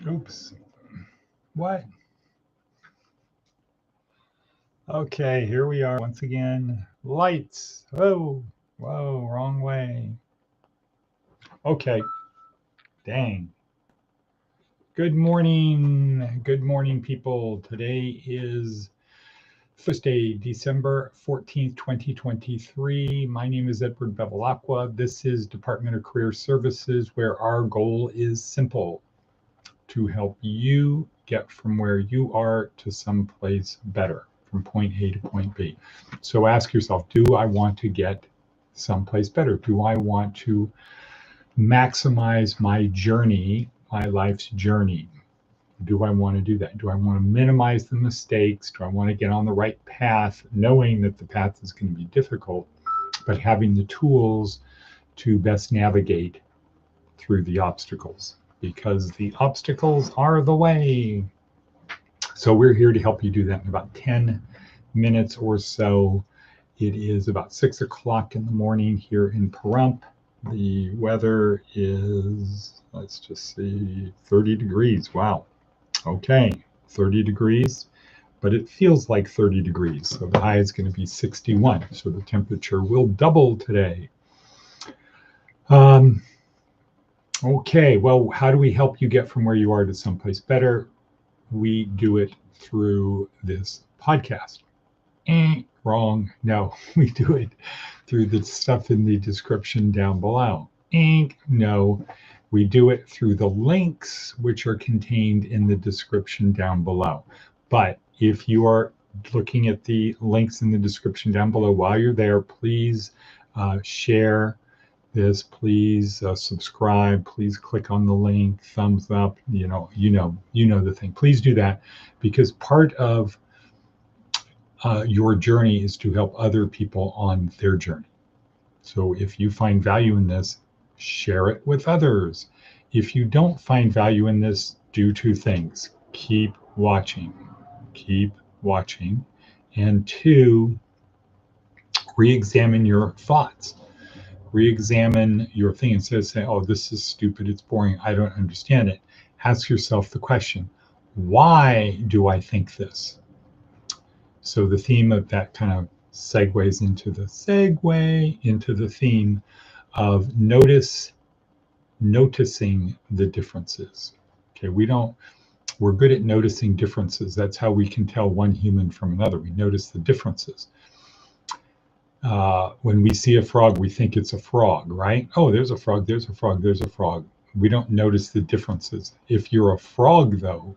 Oops. What? Okay, here we are once again. Lights. Oh, whoa, wrong way. Okay, dang. Good morning. Good morning, people. Today is Thursday, December 14th, 2023. My name is Edward Bevilacqua. This is Department of Career Services, where our goal is simple: to help you get from where you are to someplace better, from point A to point B. So ask yourself, do I want to get someplace better? Do I want to maximize my journey, my life's journey? Do I want to do that? Do I want to minimize the mistakes? Do I want to get on the right path, knowing that the path is going to be difficult, but having the tools to best navigate through the obstacles? Because the obstacles are the way. So we're here to help you do that in about 10 minutes or so. It is about 6 o'clock in the morning here in Pahrump. The weather is, let's just see, 30 degrees. Wow. Okay, 30 degrees, but it feels like 30 degrees. So the high is going to be 61. So the temperature will double today. Okay, well, how do we help you get from where you are to someplace better? We do it through this podcast. Wrong. No, we do it through the stuff in the description down below. No, we do it through the links which are contained in the description down below. But if you are looking at the links in the description down below while you're there, please share this, please subscribe, please click on the link, thumbs up, you know the thing. Please do that, because part of your journey is to help other people on their journey. So if you find value in this, share it with others. If you don't find value in this, do two things: keep watching, and two, re-examine your thoughts. Re-examine your thing. Instead of saying, oh, this is stupid, it's boring, I don't understand it, ask yourself the question, why do I think this? So the theme of that kind of segues into the theme of noticing the differences. Okay, we're good at noticing differences. That's how we can tell one human from another. We notice the differences. When we see a frog, we think it's a frog, right? Oh, there's a frog, there's a frog, there's a frog. We don't notice the differences. If you're a frog, though,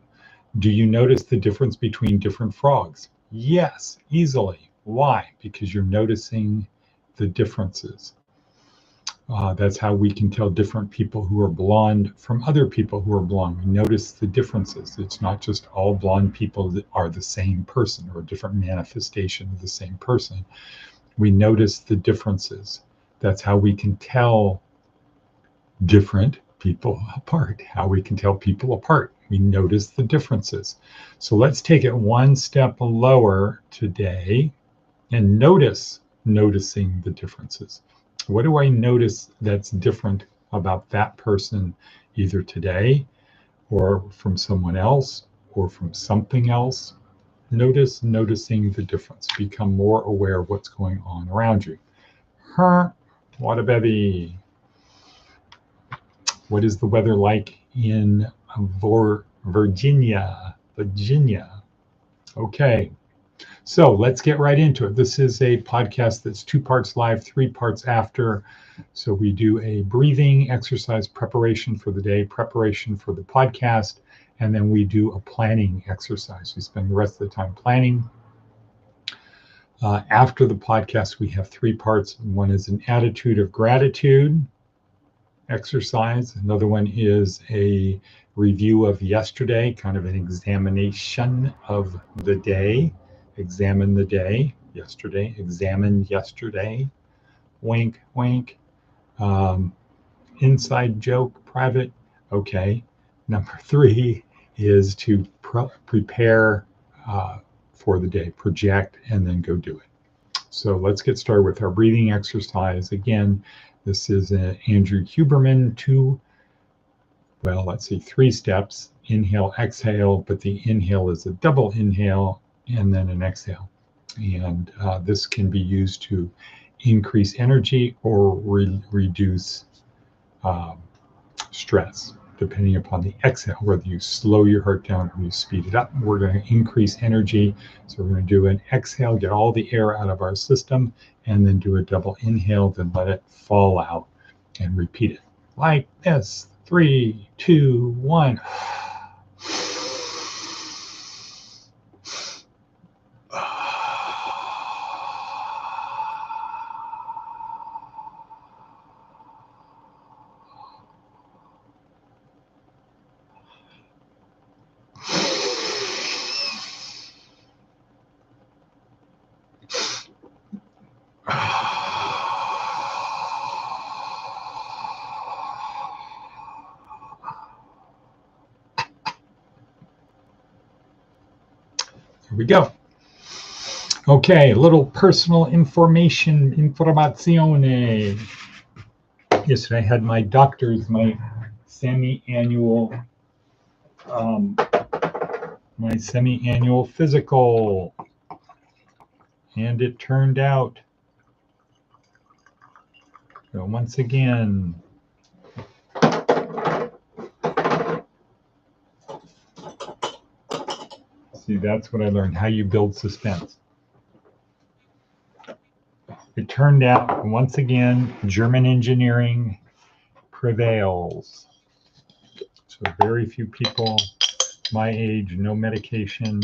do you notice the difference between different frogs? Yes, easily. Why? Because you're noticing the differences. That's how we can tell different people who are blonde from other people who are blonde. We notice the differences. It's not just all blonde people that are the same person or a different manifestation of the same person. We notice the differences. That's how we can tell different people apart. How we can tell people apart. We notice the differences. So let's take it one step lower today and noticing the differences. What do I notice that's different about that person, either today or from someone else or from something else? Noticing the difference. Become more aware of what's going on around you. What a baby. What is the weather like in Virginia? Okay. So let's get right into it. This is a podcast that's 2 parts live, 3 parts after. So we do a breathing exercise, preparation for the day, preparation for the podcast, and then we do a planning exercise. We spend the rest of the time planning. After the podcast, we have 3 parts. One is an attitude of gratitude exercise. Another one is a review of yesterday, kind of an examination of the day. Examine the day, yesterday, examine yesterday, wink, wink. Inside joke, private, okay. Number 3 is to prepare for the day, project, and then go do it. So let's get started with our breathing exercise. Again, this is Andrew Huberman, 2 well, let's see, 3 steps: inhale, exhale, but the inhale is a double inhale and then an exhale. And this can be used to increase energy or reduce stress, depending upon the exhale, whether you slow your heart down or you speed it up. We're going to increase energy. So we're going to do an exhale, get all the air out of our system, and then do a double inhale, then let it fall out and repeat it like this. 3, 2, 1. Here we go. Okay, a little personal informazione. Yesterday I had my doctor's, my semi-annual physical, and it turned out, so once again, see, that's what I learned, how you build suspense. It turned out, once again, German engineering prevails. So very few people my age, no medication.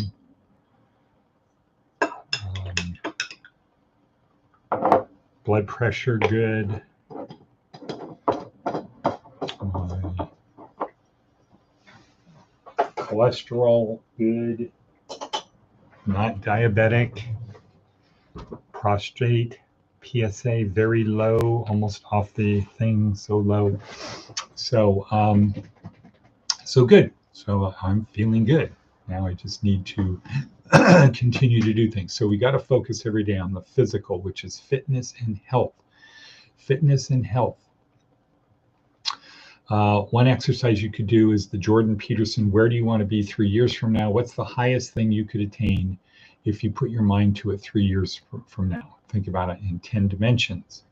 Blood pressure good. Cholesterol good. Not diabetic. Prostate, PSA very low, almost off the thing, so low. So, so good. So I'm feeling good. Now I just need to continue to do things. So we got to focus every day on the physical, which is fitness and health. Fitness and health. One exercise you could do is the Jordan Peterson, where do you want to be 3 years from now? What's the highest thing you could attain if you put your mind to it 3 years from now? Think about it in 10 dimensions.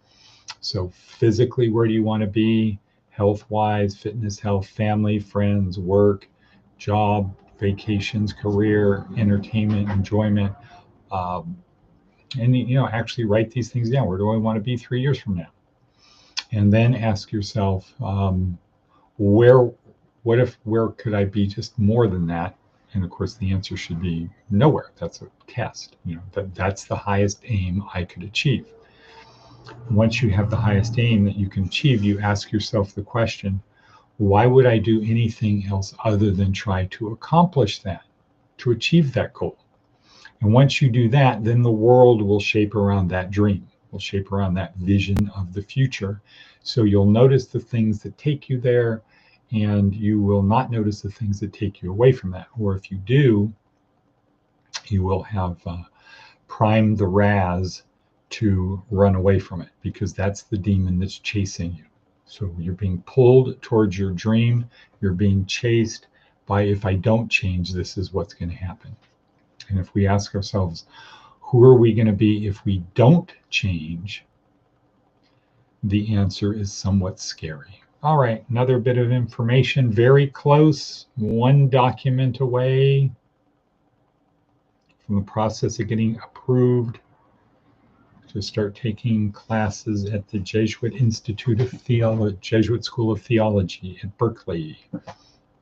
So physically, where do you want to be? Health-wise, fitness, health, family, friends, work, job, vacations, career, entertainment, enjoyment. And, you know, actually write these things down. Where do I want to be 3 years from now? And then ask yourself, where could I be just more than that? And of course, the answer should be nowhere. That's a test. You know, that's the highest aim I could achieve. Once you have the highest aim that you can achieve, you ask yourself the question, why would I do anything else other than try to accomplish that, to achieve that goal? And once you do that, then the world will shape around that dream, will shape around that vision of the future. So you'll notice the things that take you there, and you will not notice the things that take you away from that. Or if you do, you will have primed the Raz to run away from it, because that's the demon that's chasing you. So you're being pulled towards your dream. You're being chased by, if I don't change, this is what's going to happen. And if we ask ourselves, who are we going to be if we don't change? The answer is somewhat scary. All right, another bit of information, very close, 1 document away from the process of getting approved to start taking classes at the Jesuit Institute of Theology, Jesuit School of Theology at Berkeley.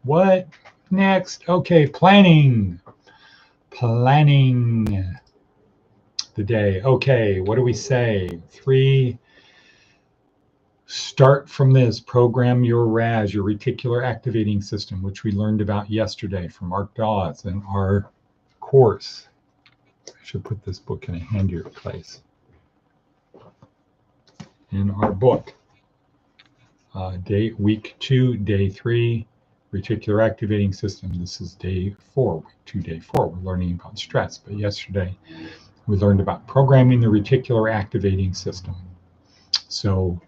What next? Okay, planning the day. Okay, what do we say? 3, start from this, program your RAS, your reticular activating system, which we learned about yesterday from Mark Dawes in our course. I should put this book in a handier place. In our book, week 2, day 3, reticular activating system. This is day 4, week 2, day 4. We're learning about stress, but yesterday we learned about programming the reticular activating system. So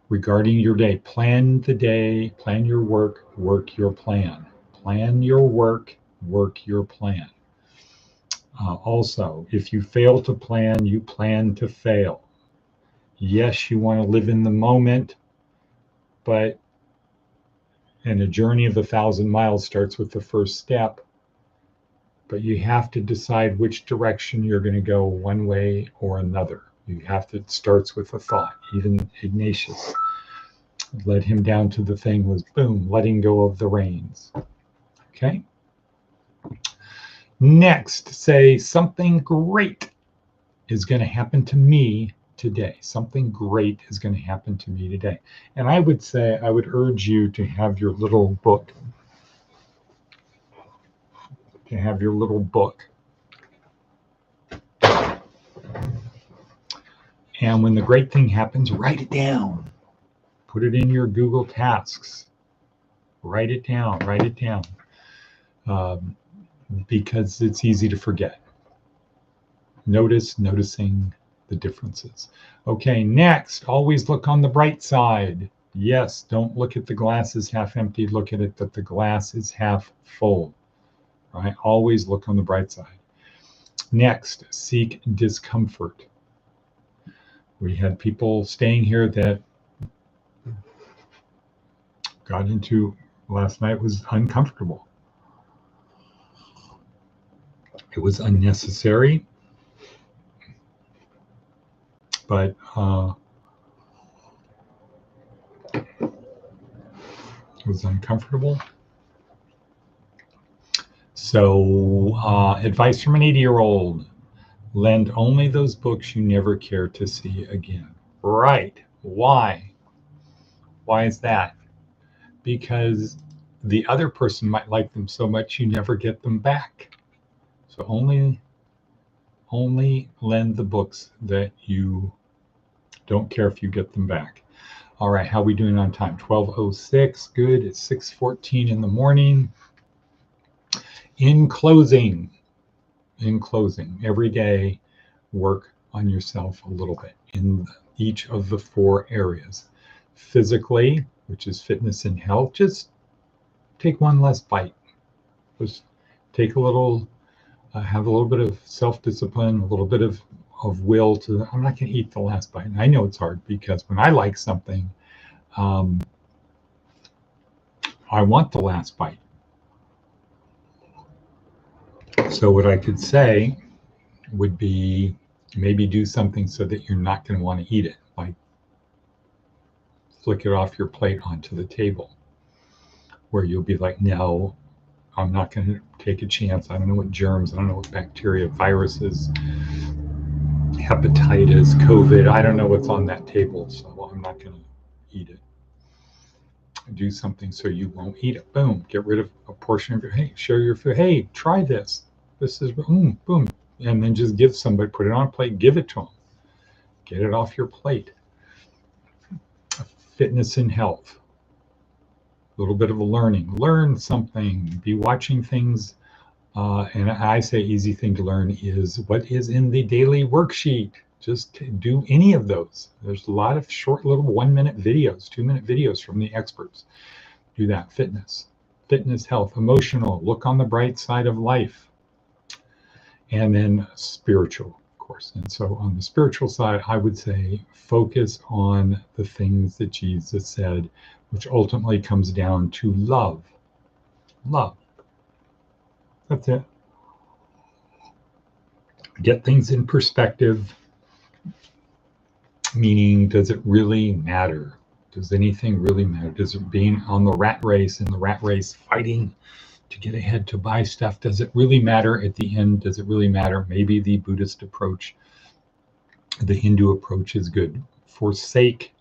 regarding your day. Plan the day, plan your work, work your plan. Plan your work, work your plan. Also, if you fail to plan, you plan to fail. Yes, you want to live in the moment, but and a journey of 1,000 miles starts with the first step. But you have to decide which direction you're going to go, one way or another. You have to, it starts with a thought. Even Ignatius led him down to the thing was, boom, letting go of the reins. Okay? Next, say something great is going to happen to me today. Something great is going to happen to me today. And I would say, I would urge you to have your little book. To have your little book. And when the great thing happens, write it down. Put it in your Google Tasks. Write it down, write it down. Because it's easy to forget. Noticing the differences. Okay, next, always look on the bright side. Yes, don't look at the glass as half empty. Look at it that the glass is half full. Right? Always look on the bright side. Next, seek discomfort. We had people staying here that got into last night was uncomfortable. It was unnecessary, but it was uncomfortable. So, advice from an 80-year-old. Lend only those books you never care to see again. Right. Why? Why is that? Because the other person might like them so much you never get them back. So only lend the books that you don't care if you get them back. All right, how are we doing on time? 12:06, good. It's 6:14 in the morning. In closing, every day, work on yourself a little bit in each of the 4 areas. Physically, which is fitness and health, just take one less bite. Just take a little, have a little bit of self-discipline, a little bit of will to, I'm not going to eat the last bite. And I know it's hard because when I like something, I want the last bite. So what I could say would be maybe do something so that you're not going to want to eat it, like flick it off your plate onto the table, where you'll be like, no, I'm not going to take a chance. I don't know what germs, I don't know what bacteria, viruses, hepatitis, COVID, I don't know what's on that table, so I'm not going to eat it. Do something so you won't eat it. Boom, get rid of a portion of your, hey, share your food. Hey, try this. This is, boom. And then just give somebody, put it on a plate, give it to them. Get it off your plate. Fitness and health. A little bit of a learning. Learn something. Be watching things. And I say easy thing to learn is what is in the daily worksheet. Just do any of those. There's a lot of short little 1-minute videos, 2-minute videos from the experts. Do that. Fitness, health, emotional. Look on the bright side of life. And then spiritual, of course. And so on the spiritual side, I would say focus on the things that Jesus said, which ultimately comes down to love. Love. That's it. Get things in perspective, meaning, does it really matter? Does anything really matter? Does it being on the rat race, in the rat race, fighting to get ahead to buy stuff, does it really matter at the end? Does it really matter? Maybe the Buddhist approach, the Hindu approach is good. Forsake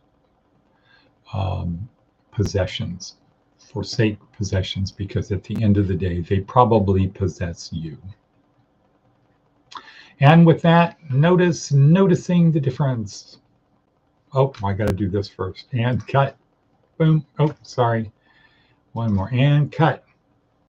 possessions. Forsake possessions, because at the end of the day, they probably possess you. And with that, noticing the difference. Oh, I got to do this first. And cut. Boom. Oh, sorry. One more. And cut.